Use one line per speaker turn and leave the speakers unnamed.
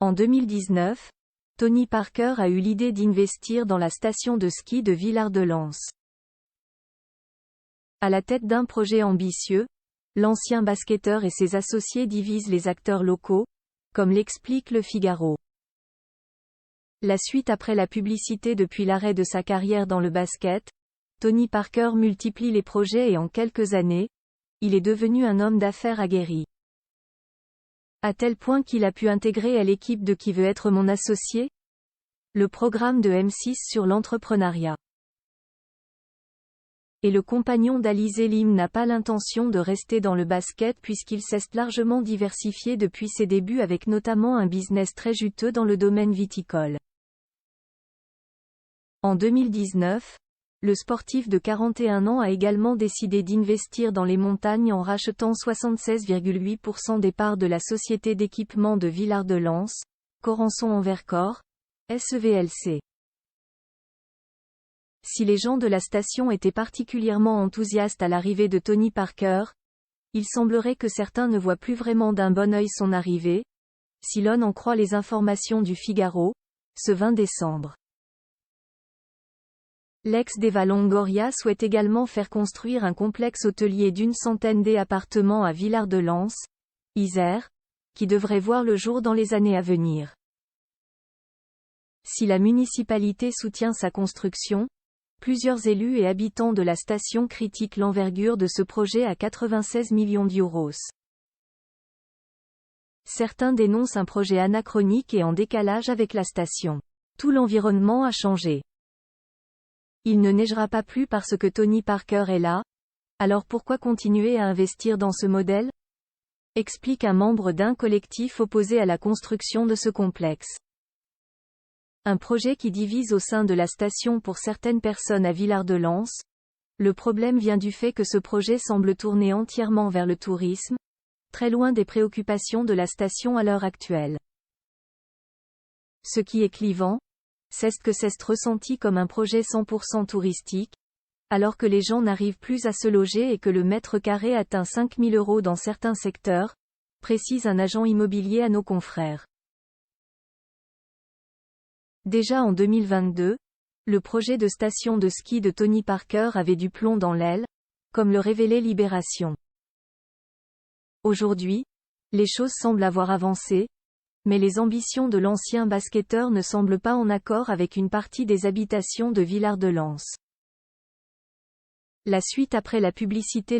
En 2019, Tony Parker a eu l'idée d'investir dans la station de ski de Villard-de-Lans. À la tête d'un projet ambitieux, l'ancien basketteur et ses associés divisent les acteurs locaux, comme l'explique Le Figaro. La suite après la publicité. Depuis l'arrêt de sa carrière dans le basket, Tony Parker multiplie les projets et en quelques années, il est devenu un homme d'affaires aguerri. À tel point qu'il a pu intégrer à l'équipe de Qui veut être mon associé? Le programme de M6 sur l'entrepreneuriat. Et le compagnon d'Alizé Lim n'a pas l'intention de rester dans le basket puisqu'il s'est largement diversifié depuis ses débuts avec notamment un business très juteux dans le domaine viticole. En 2019, le sportif de 41 ans a également décidé d'investir dans les montagnes en rachetant 76,8% des parts de la société d'équipement de Villard-de-Lans, Corançon en Vercors, SEVLC. Si les gens de la station étaient particulièrement enthousiastes à l'arrivée de Tony Parker, il semblerait que certains ne voient plus vraiment d'un bon œil son arrivée, si l'on en croit les informations du Figaro, ce 20 décembre. L'ex-d'Eva Longoria souhaite également faire construire un complexe hôtelier d'une centaine d'appartements à Villard-de-Lans, Isère, qui devrait voir le jour dans les années à venir. Si la municipalité soutient sa construction, plusieurs élus et habitants de la station critiquent l'envergure de ce projet à 96 millions d'euros. Certains dénoncent un projet anachronique et en décalage avec la station. Tout l'environnement a changé. Il ne neigera pas plus parce que Tony Parker est là, alors pourquoi continuer à investir dans ce modèle? Explique un membre d'un collectif opposé à la construction de ce complexe. Un projet qui divise au sein de la station pour certaines personnes à Villard-de-Lans. Le problème vient du fait que ce projet semble tourner entièrement vers le tourisme, très loin des préoccupations de la station à l'heure actuelle. Ce qui est clivant, c'est que c'est ressenti comme un projet 100% touristique, alors que les gens n'arrivent plus à se loger et que le mètre carré atteint 5 000 € dans certains secteurs, précise un agent immobilier à nos confrères. Déjà en 2022, le projet de station de ski de Tony Parker avait du plomb dans l'aile, comme le révélait Libération. Aujourd'hui, les choses semblent avoir avancé, mais les ambitions de l'ancien basketteur ne semblent pas en accord avec une partie des habitations de Villard-de-Lans. La suite après la publicité.